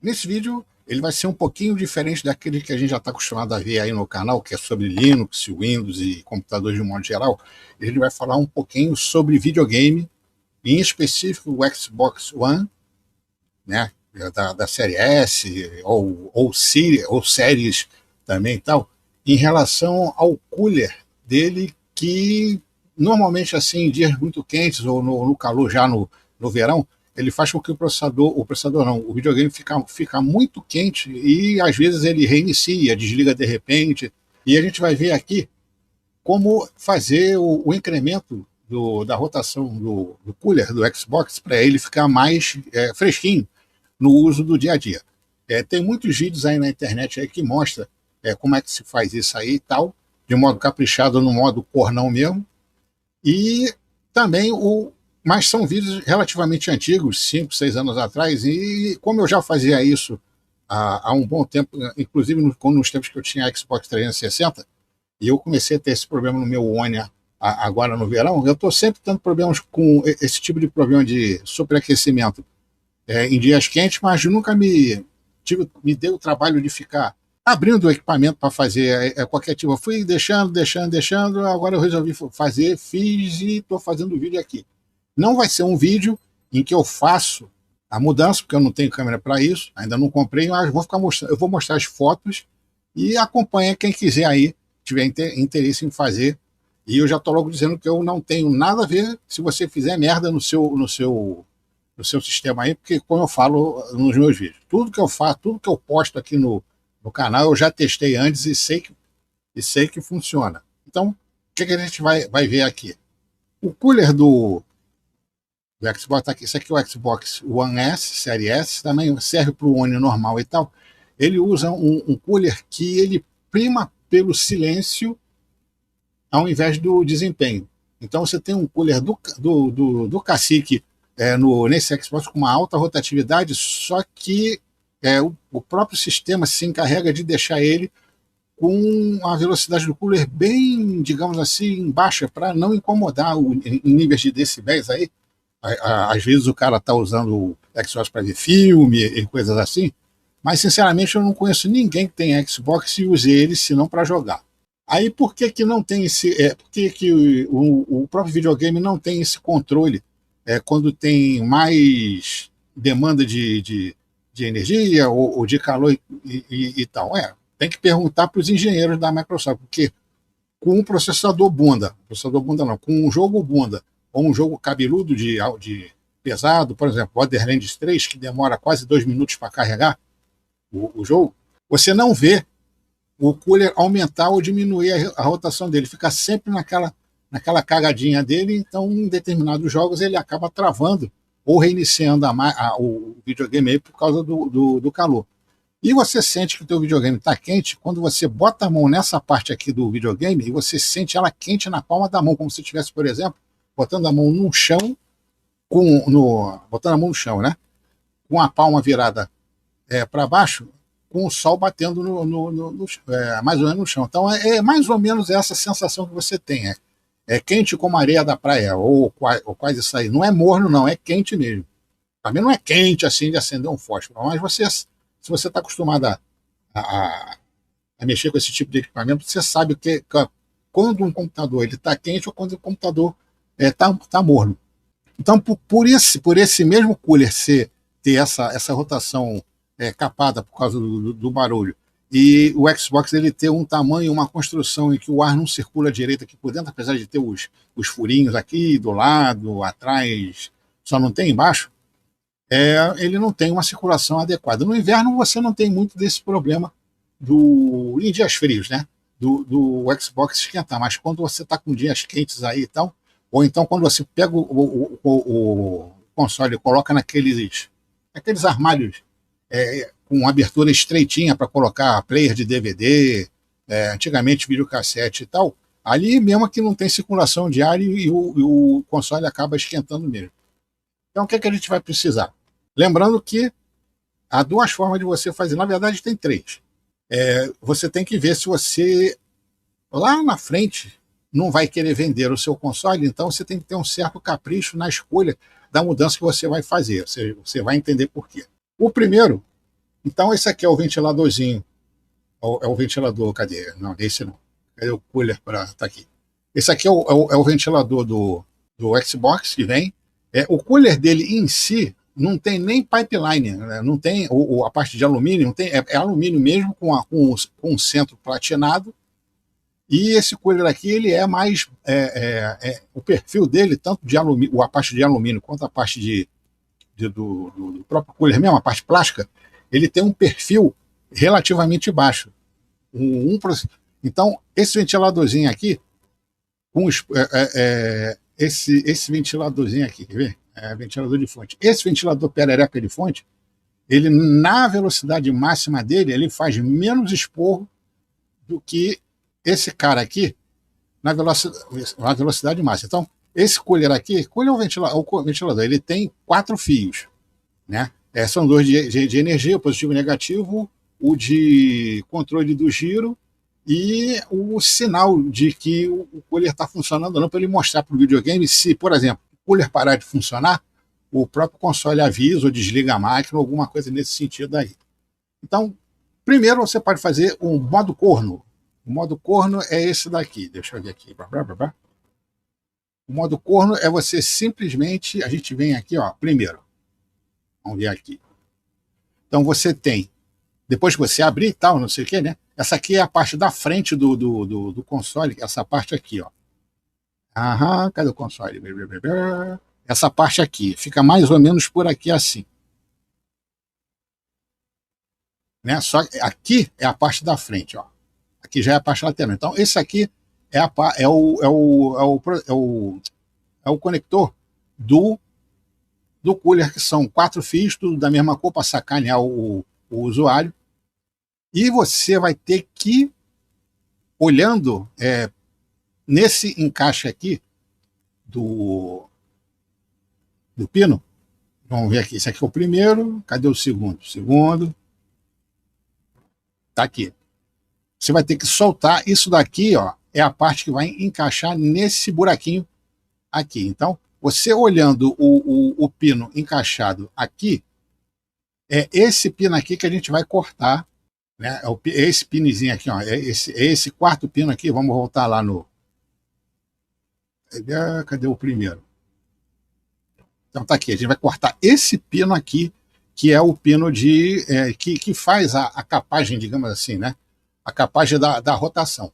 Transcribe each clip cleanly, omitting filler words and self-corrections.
Nesse vídeo, ele vai ser um pouquinho diferente daquele que a gente já está acostumado a ver aí no canal, que é sobre Linux, Windows e computadores de um modo geral. Ele vai falar um pouquinho sobre videogame, em específico o Xbox One, né, da série S ou séries também e tal, em relação ao cooler dele, que normalmente assim em dias muito quentes ou no calor já no verão, ele faz com que o processador não, o videogame fica muito quente e às vezes ele reinicia, desliga de repente, e a gente vai ver aqui como fazer o incremento da rotação do cooler do Xbox para ele ficar mais fresquinho no uso do dia a dia. Tem muitos vídeos aí na internet aí que mostra como é que se faz isso aí e tal, de modo caprichado, no modo cornão mesmo. E também mas são vídeos relativamente antigos, 5, 6 anos atrás, e como eu já fazia isso há um bom tempo, inclusive nos tempos que eu tinha Xbox 360, e eu comecei a ter esse problema no meu One agora no verão, eu estou sempre tendo problemas com esse tipo de problema de superaquecimento em dias quentes, mas nunca me deu o trabalho de ficar abrindo o equipamento para fazer qualquer tipo. Eu fui deixando, agora eu resolvi fazer, fiz e estou fazendo o vídeo aqui. Não vai ser um vídeo em que eu faço a mudança, porque eu não tenho câmera para isso, ainda não comprei, mas eu vou mostrar as fotos e acompanha quem quiser aí, tiver interesse em fazer. E eu já estou logo dizendo que eu não tenho nada a ver se você fizer merda no seu sistema aí, porque como eu falo nos meus vídeos, tudo que eu faço, tudo que eu posto aqui no canal, eu já testei antes e sei que funciona. Então, o que a gente vai ver aqui? O cooler do Xbox tá aqui, esse aqui é o Xbox One S, série S, também serve para o One normal e tal. Ele usa um cooler que ele prima pelo silêncio ao invés do desempenho. Então você tem um cooler do Cacique nesse Xbox com uma alta rotatividade, só que o próprio sistema se encarrega de deixar ele com a velocidade do cooler bem, digamos assim, baixa, para não incomodar em níveis de decibéis aí. Às vezes o cara está usando o Xbox para ver filme e coisas assim, mas sinceramente eu não conheço ninguém que tenha Xbox e use ele senão para jogar. Aí por que não tem por que o próprio videogame não tem esse controle quando tem mais demanda de energia ou de calor e tal? Tem que perguntar para os engenheiros da Microsoft, porque com um processador bunda não, com um jogo bunda, ou um jogo cabeludo de pesado, por exemplo, Borderlands 3, que demora quase 2 minutos para carregar o jogo, você não vê o cooler aumentar ou diminuir a rotação dele, fica sempre naquela cagadinha dele, então em determinados jogos ele acaba travando ou reiniciando o videogame aí por causa do calor. E você sente que o teu videogame está quente quando você bota a mão nessa parte aqui do videogame e você sente ela quente na palma da mão, como se estivesse, por exemplo, botando a mão no chão, botando a mão no chão, né? Com a palma virada para baixo, com o sol batendo mais ou menos no chão. Então é mais ou menos essa sensação que você tem. É quente como a areia da praia, ou quase isso aí. Não é morno, não, é quente mesmo. Também não é quente assim de acender um fósforo, mas se você está acostumado a mexer com esse tipo de equipamento, você sabe que quando um computador está quente ou quando o computador está morno. Então, por esse mesmo cooler ter essa rotação capada por causa do barulho, e o Xbox ele ter um tamanho, uma construção em que o ar não circula direito aqui por dentro, apesar de ter os furinhos aqui do lado, atrás, só não tem embaixo, ele não tem uma circulação adequada. No inverno você não tem muito desse problema em dias frios, né? Do Xbox esquentar, mas quando você está com dias quentes aí e tal, ou então quando você pega o console e coloca naqueles armários com abertura estreitinha para colocar player de DVD, antigamente videocassete e tal, ali mesmo que não tem circulação de ar e o console acaba esquentando mesmo. Então o que a gente vai precisar? Lembrando que há 2 formas de você fazer, na verdade tem 3. Você tem que ver se você lá na frente não vai querer vender o seu console, então você tem que ter um certo capricho na escolha da mudança que você vai fazer. Você vai entender por quê. O primeiro Então esse aqui é o ventiladorzinho, é o ventilador, cadê? Não, esse não. Cadê o cooler para tá aqui? Esse aqui é o ventilador do Xbox que vem. O cooler dele em si não tem nem pipeline, né? Não tem a parte de alumínio, não tem, é alumínio mesmo com um centro platinado. E esse cooler aqui, ele é mais o perfil dele, tanto de alumínio, a parte de alumínio quanto a parte do próprio cooler mesmo, a parte plástica, ele tem um perfil relativamente baixo. Então, esse ventiladorzinho aqui, esse ventiladorzinho aqui, quer ver? Ventilador de fonte. Esse ventilador perereca de fonte, ele, na velocidade máxima dele, ele faz menos esporro do que esse cara aqui na velocidade máxima. Então, esse cooler aqui, cooler é o ventilador, ele tem 4 fios, né? São 2 de energia, positivo e negativo, o de controle do giro e o sinal de que o cooler está funcionando ou não, para ele mostrar para o videogame se, por exemplo, o cooler parar de funcionar, o próprio console avisa ou desliga a máquina, ou alguma coisa nesse sentido aí. Então, primeiro você pode fazer um modo corno. O modo corno é esse daqui. Deixa eu ver aqui. O modo corno é você simplesmente... A gente vem aqui, ó, primeiro. Vamos ver aqui. Então você tem... Depois que você abrir e tal, não sei o que, né? Essa aqui é a parte da frente do console. Essa parte aqui, ó. Aham, cadê o console? Essa parte aqui. Fica mais ou menos por aqui assim. Né? Só que aqui é a parte da frente, ó. Aqui já é a parte lateral. Então, esse aqui é o conector do cooler, que são 4 fios, tudo da mesma cor, para sacanear o usuário. E você vai ter que, olhando nesse encaixe aqui do pino, vamos ver aqui, esse aqui é o primeiro, cadê o segundo? Segundo, tá aqui. Você vai ter que soltar isso daqui, ó, é a parte que vai encaixar nesse buraquinho aqui. Então, você olhando o pino encaixado aqui, é esse pino aqui que a gente vai cortar, né? É esse pinozinho aqui, ó, é esse quarto pino aqui. Vamos voltar lá no... Cadê o primeiro? Então tá aqui, a gente vai cortar esse pino aqui, que é o pino que faz a capagem, digamos assim, né? A capagem da rotação.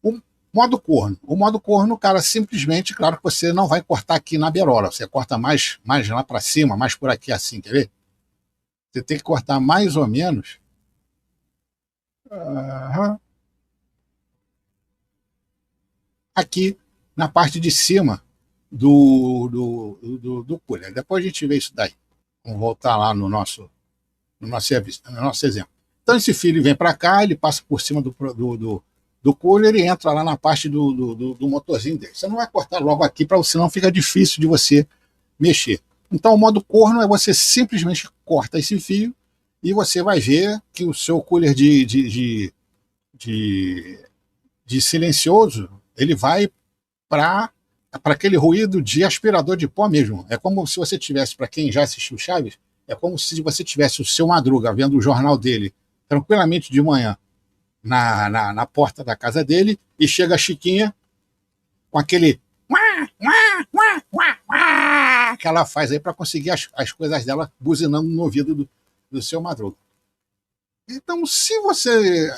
O modo corno, cara, simplesmente, claro que você não vai cortar aqui na beirola, você corta mais lá para cima, mais por aqui assim, quer ver? Você tem que cortar mais ou menos aqui na parte de cima do cooler. Depois a gente vê isso daí. Vamos voltar lá no nosso exemplo. Então esse fio vem para cá, ele passa por cima do cooler e entra lá na parte do motorzinho dele. Você não vai cortar logo aqui, senão fica difícil de você mexer. Então o modo corno é você simplesmente corta esse fio e você vai ver que o seu cooler de silencioso, ele vai para aquele ruído de aspirador de pó mesmo. É como se você tivesse, para quem já assistiu Chaves, é como se você tivesse o seu Madruga vendo o jornal dele tranquilamente de manhã na porta da casa dele, e chega a Chiquinha com aquele que ela faz aí para conseguir as coisas dela buzinando no ouvido do seu Madruga. Então, se você...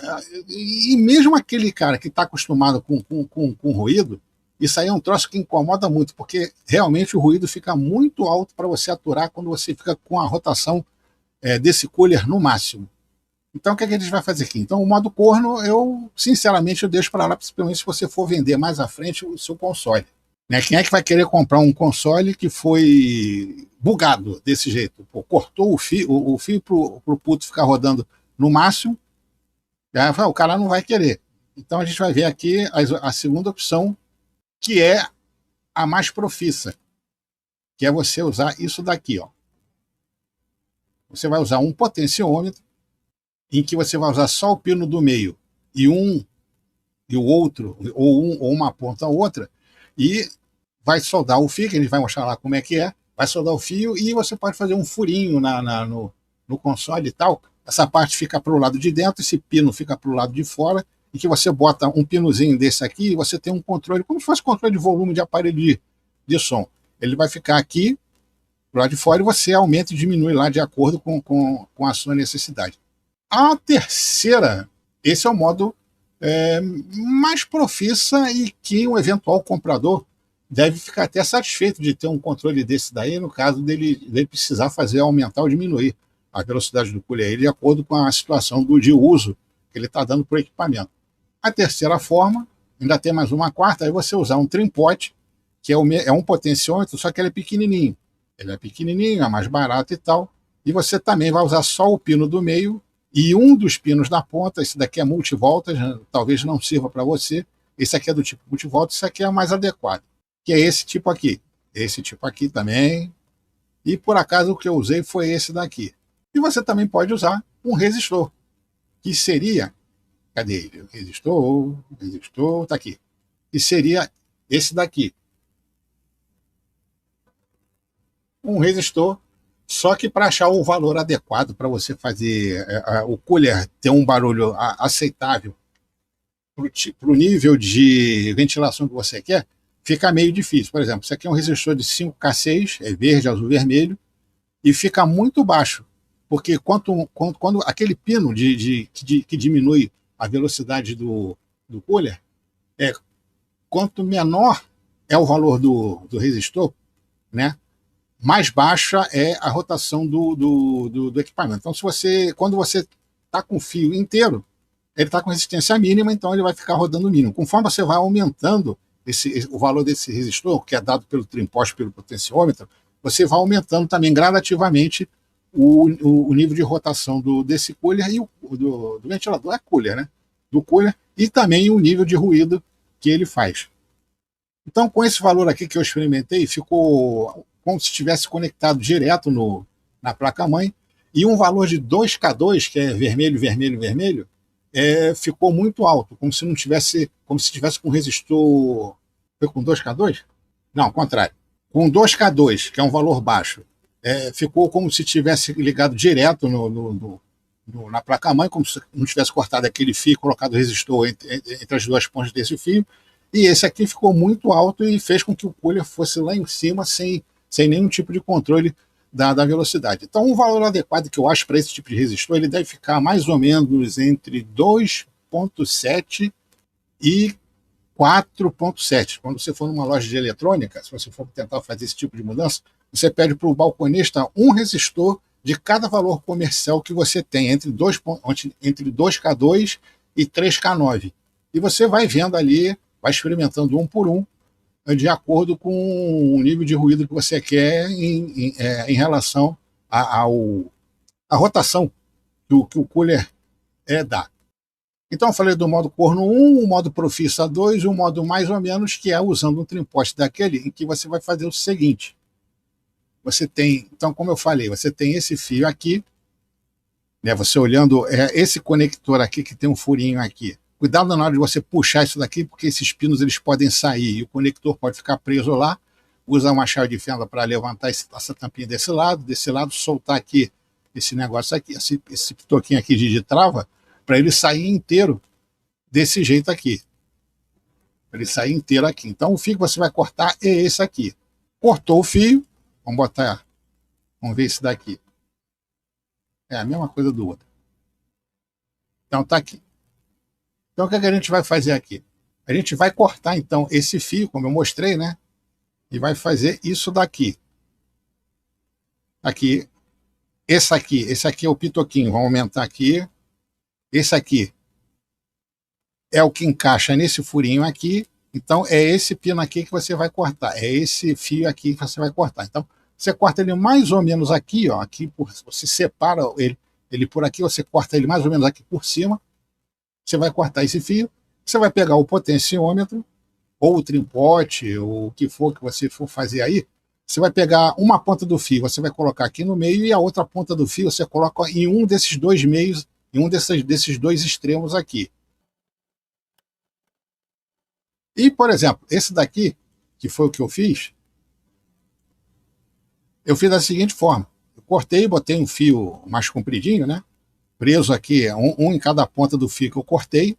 E mesmo aquele cara que está acostumado com ruído, isso aí é um troço que incomoda muito, porque realmente o ruído fica muito alto para você aturar quando você fica com a rotação desse cooler no máximo. Então, o que a gente vai fazer aqui? Então, o modo corno, sinceramente, eu deixo para lá, principalmente se você for vender mais à frente o seu console. Né? Quem é que vai querer comprar um console que foi bugado desse jeito? Pô, cortou o fio pro puto ficar rodando no máximo, o cara não vai querer. Então, a gente vai ver aqui a segunda opção, que é a mais profissa, que é você usar isso daqui, ó. Você vai usar um potenciômetro, em que você vai usar só o pino do meio e o outro, ou uma ponta ou outra, e vai soldar o fio, que a gente vai mostrar lá como é que vai soldar o fio, e você pode fazer um furinho no console e tal, essa parte fica para o lado de dentro, esse pino fica para o lado de fora, e que você bota um pinozinho desse aqui e você tem um controle, como se fosse controle de volume de aparelho de som. Ele vai ficar aqui, do lado de fora, e você aumenta e diminui lá de acordo com a sua necessidade. A terceira, esse é o modo mais profissa e que um eventual comprador deve ficar até satisfeito de ter um controle desse daí, no caso dele precisar fazer aumentar ou diminuir a velocidade do cooler de acordo com a situação de uso que ele está dando para o equipamento. A terceira forma, ainda tem mais uma quarta, é você usar um trimpote, que é um potenciômetro, só que ele é pequenininho. Ele é pequenininho, é mais barato e tal, e você também vai usar só o pino do meio e um dos pinos da ponta. Esse daqui é multivoltas, talvez não sirva para você. Esse aqui é do tipo multivolta, esse aqui é mais adequado, que é esse tipo aqui. Esse tipo aqui também. E por acaso o que eu usei foi esse daqui. E você também pode usar um resistor, que seria... Cadê ele? Resistor, tá aqui. Que seria esse daqui. Um resistor, só que para achar o valor adequado para você fazer o cooler ter um barulho aceitável para o nível de ventilação que você quer, fica meio difícil. Por exemplo, isso aqui é um resistor de 5K6, é verde, azul, vermelho, e fica muito baixo, porque quando aquele pino que diminui a velocidade do cooler, quanto menor é o valor do resistor, né, mais baixa é a rotação do equipamento. Então, quando você está com o fio inteiro, ele está com resistência mínima, então ele vai ficar rodando o mínimo. Conforme você vai aumentando o valor desse resistor, que é dado pelo trimposte, pelo potenciômetro, você vai aumentando também gradativamente o nível de rotação desse cooler e do ventilador, é cooler, né? Do cooler, e também o nível de ruído que ele faz. Então, com esse valor aqui que eu experimentei, ficou como se estivesse conectado direto na placa-mãe, e um valor de 2K2, que é vermelho, vermelho, vermelho, ficou muito alto, como se tivesse com resistor... Foi com 2K2? Não, ao contrário. Com 2K2, que é um valor baixo, ficou como se tivesse ligado direto na placa-mãe, como se não tivesse cortado aquele fio e colocado o resistor entre as duas pontas desse fio. E esse aqui ficou muito alto e fez com que o cooler fosse lá em cima sem nenhum tipo de controle da velocidade. Então, um valor adequado que eu acho para esse tipo de resistor, ele deve ficar mais ou menos entre 2.7 e 4.7. Quando você for numa loja de eletrônica, se você for tentar fazer esse tipo de mudança, você pede para o balconista um resistor de cada valor comercial que você tem, entre 2K2 e 3K9. E você vai vendo ali, vai experimentando um por um, de acordo com o nível de ruído que você quer em relação à rotação que o cooler dá. Então eu falei do modo corno 1, o modo profissa 2 e o modo mais ou menos, que é usando um trimposte daquele, em que você vai fazer o seguinte. Você tem, então como eu falei, você tem esse fio aqui, né, você olhando esse conector aqui que tem um furinho aqui. Cuidado na hora de você puxar isso daqui, porque esses pinos eles podem sair e o conector pode ficar preso lá. Usa uma chave de fenda para levantar essa tampinha desse lado, soltar aqui esse negócio aqui, esse toquinho aqui de trava, para ele sair inteiro desse jeito aqui. Para ele sair inteiro aqui. Então o fio que você vai cortar é esse aqui. Cortou o fio, vamos ver esse daqui. É a mesma coisa do outro. Então tá aqui. Então, o que a gente vai fazer aqui? A gente vai cortar, então, esse fio, como eu mostrei, né? E vai fazer isso daqui. Aqui. Esse aqui é o pitoquinho. Vamos aumentar aqui. Esse aqui é o que encaixa nesse furinho aqui. Então, é esse pino aqui que você vai cortar. É esse fio aqui que você vai cortar. Então, você corta ele mais ou menos aqui, ó. Aqui você separa ele por aqui, você corta ele mais ou menos aqui por cima. Você vai cortar esse fio, você vai pegar o potenciômetro, ou o trimpote, ou o que for que você for fazer aí, você vai pegar uma ponta do fio, você vai colocar aqui no meio, e a outra ponta do fio você coloca em um desses dois meios, em um desses dois extremos aqui. E, por exemplo, esse daqui, que foi o que eu fiz da seguinte forma. Eu cortei, botei um fio mais compridinho, né? preso aqui, um em cada ponta do fio que eu cortei,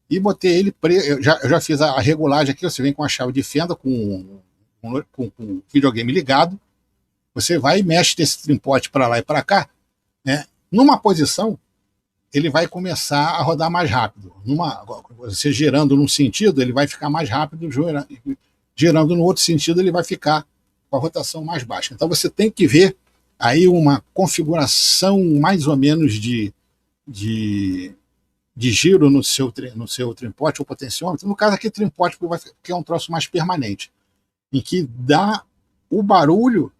e botei ele preso. Eu já fiz a regulagem aqui, você vem com a chave de fenda, com o videogame ligado, você vai e mexe esse trimpote para lá e para cá, né? Numa posição, ele vai começar a rodar mais rápido. Você girando num sentido, ele vai ficar mais rápido, girando no outro sentido, ele vai ficar com a rotação mais baixa. Então você tem que ver aí uma configuração mais ou menos de giro no seu trimpote ou potenciômetro. No caso aqui, trimpote, porque é um troço mais permanente, em que dá o barulho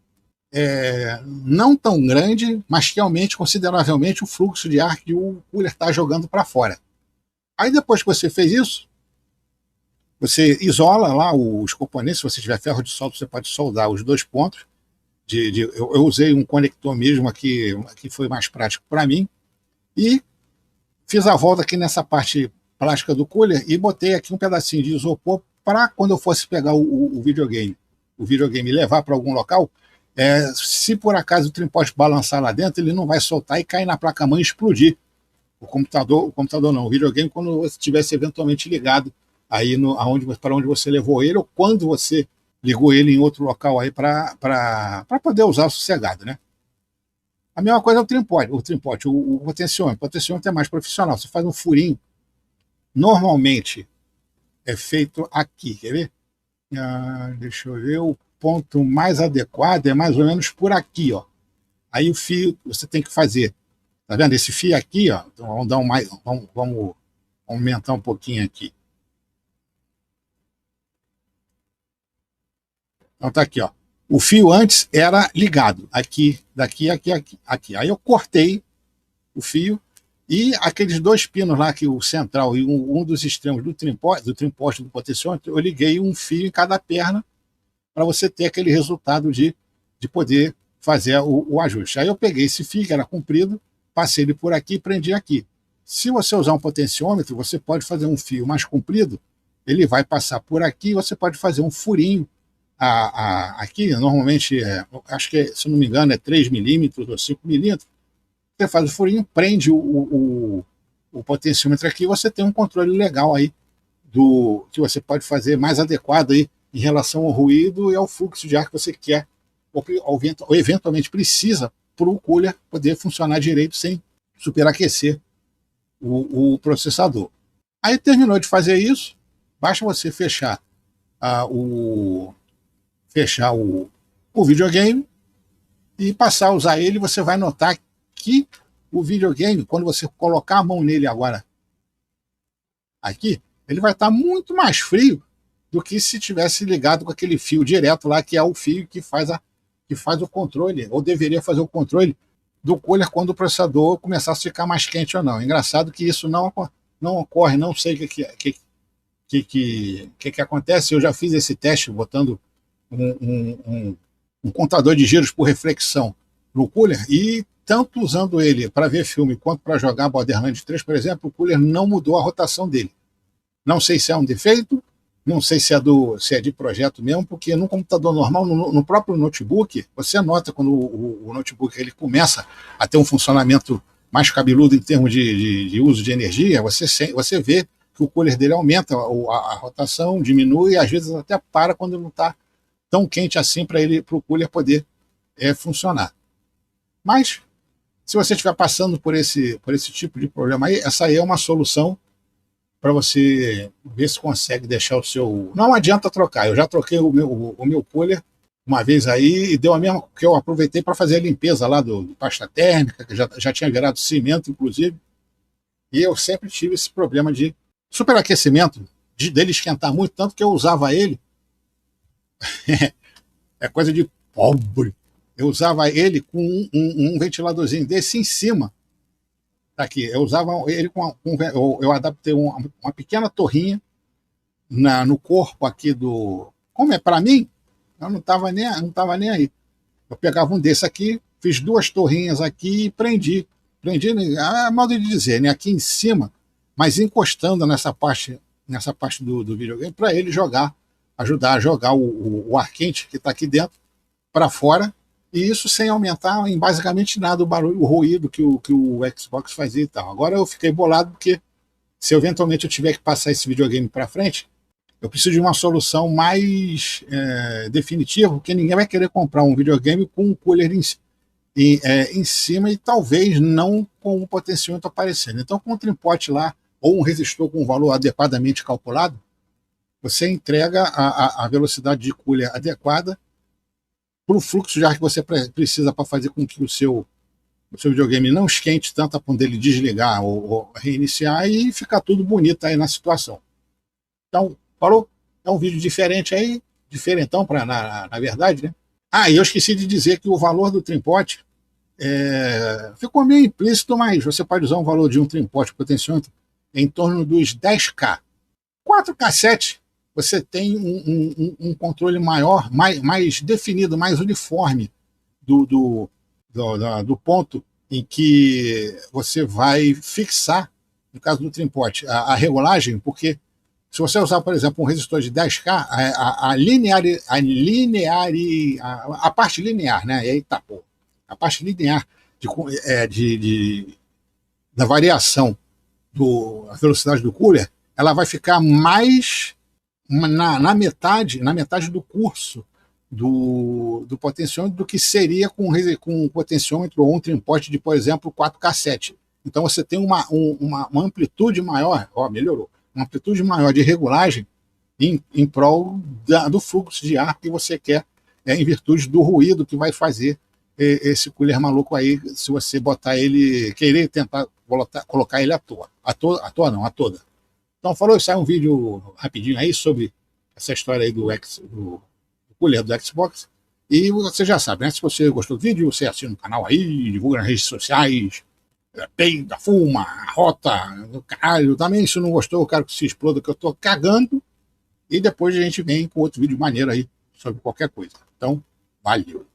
não tão grande, mas que aumente consideravelmente o fluxo de ar que o cooler está jogando para fora. Aí depois que você fez isso, você isola lá os componentes. Se você tiver ferro de solda, você pode soldar os dois pontos. Eu usei um conector mesmo aqui, que foi mais prático para mim, e fiz a volta aqui nessa parte plástica do cooler e botei aqui um pedacinho de isopor para quando eu fosse pegar o videogame e levar para algum local, se por acaso o trimpote balançar lá dentro, ele não vai soltar e cair na placa-mãe e explodir. O computador não, o videogame, quando você estivesse eventualmente ligado aí para onde você levou ele, ou quando você ligou ele em outro local aí para poder usar sossegado, né? A mesma coisa é o potenciômetro. O potenciômetro é mais profissional. Você faz um furinho. Normalmente é feito aqui, quer ver? Deixa eu ver, o ponto mais adequado é mais ou menos por aqui, ó. Aí o fio você tem que fazer, tá vendo? Esse fio aqui, ó. Então vamos aumentar um pouquinho aqui. Então tá aqui, ó. O fio antes era ligado aqui, daqui, aqui. Aí eu cortei o fio e aqueles dois pinos lá, que o central e um dos extremos do trimposte do potenciômetro, eu liguei um fio em cada perna para você ter aquele resultado de poder fazer o ajuste. Aí eu peguei esse fio, que era comprido, passei ele por aqui e prendi aqui. Se você usar um potenciômetro, você pode fazer um fio mais comprido, ele vai passar por aqui, você pode fazer um furinho aqui, normalmente, acho que, se não me engano, é 3 milímetros ou 5 milímetros. Você faz o furinho, prende o potenciômetro aqui, você tem um controle legal aí que você pode fazer mais adequado aí em relação ao ruído e ao fluxo de ar que você quer, ou eventualmente precisa, para o cooler poder funcionar direito sem superaquecer o processador. Aí terminou de fazer isso, basta você fechar o videogame e passar a usar ele. Você vai notar que o videogame, quando você colocar a mão nele agora aqui, ele vai estar muito mais frio do que se tivesse ligado com aquele fio direto lá, que é o fio que faz o controle, ou deveria fazer o controle do cooler quando o processador começasse a ficar mais quente ou não. Engraçado que isso não ocorre, não sei o que acontece. Eu já fiz esse teste botando um contador de giros por reflexão no cooler, e tanto usando ele para ver filme quanto para jogar Borderlands 3, por exemplo, o cooler não mudou a rotação dele. Não sei se é um defeito, não sei se é de projeto mesmo, porque no computador normal, no próprio notebook, você nota quando o notebook ele começa a ter um funcionamento mais cabeludo em termos de uso de energia, você vê que o cooler dele aumenta a rotação, diminui, e às vezes até para quando não está tão quente assim para o cooler poder funcionar. Mas, se você estiver passando por esse tipo de problema aí, essa aí é uma solução para você ver se consegue deixar o seu... Não adianta trocar, eu já troquei o meu cooler uma vez aí e deu a mesma, que eu aproveitei para fazer a limpeza lá do pasta térmica, que já tinha virado cimento, inclusive, e eu sempre tive esse problema de superaquecimento, dele esquentar muito, tanto que eu usava ele é coisa de pobre. Eu usava ele com um ventiladorzinho desse em cima. Tá aqui. Eu usava ele eu adaptei uma pequena torrinha no corpo aqui do... Como é para mim, eu não estava nem aí. Eu pegava um desse aqui, fiz 2 torrinhas aqui e prendi. Prendi, modo de dizer, né, aqui em cima, mas encostando nessa parte do videogame, para ele ajudar a jogar o ar quente que está aqui dentro para fora, E isso sem aumentar em basicamente nada o barulho, o ruído que o Xbox fazia e tal. Agora eu fiquei bolado porque se eventualmente eu tiver que passar esse videogame para frente, eu preciso de uma solução mais definitiva, porque ninguém vai querer comprar um videogame com um cooler em cima e talvez não com o potenciômetro aparecendo. Então, com um tripote lá, ou um resistor com um valor adequadamente calculado, você entrega a velocidade de cooler adequada para o fluxo de ar que você precisa para fazer com que o seu videogame não esquente tanto a ponto dele desligar ou reiniciar e ficar tudo bonito aí na situação. Então, falou? É um vídeo diferente aí, diferentão, na verdade, né? Ah, e eu esqueci de dizer que o valor do tripote ficou meio implícito, mas você pode usar um valor de um tripote potenciômetro em torno dos 10K. 4K7, você tem um controle maior, mais definido, mais uniforme do ponto em que você vai fixar, no caso do tripote, a regulagem, porque se você usar, por exemplo, um resistor de 10K, a parte linear, né? E aí tá, pô, a parte linear da variação da velocidade do cooler, ela vai ficar mais na metade do curso do potenciômetro do que seria com um potenciômetro ou um tripote de, por exemplo, 4K7. Então você tem uma amplitude maior, melhorou, uma amplitude maior de regulagem em prol do fluxo de ar que você quer, em virtude do ruído que vai fazer esse cooler maluco aí, se você botar ele, querer tentar colocar ele à toa. À toa não, a toda. Então, sai um vídeo rapidinho aí sobre essa história aí do cooler do Xbox. E você já sabe, né? Se você gostou do vídeo, você assina o canal aí, divulga nas redes sociais, peida, fuma, rota, caralho. Também, se não gostou, eu quero que se exploda, que eu tô cagando. E depois a gente vem com outro vídeo maneiro aí sobre qualquer coisa. Então, valeu.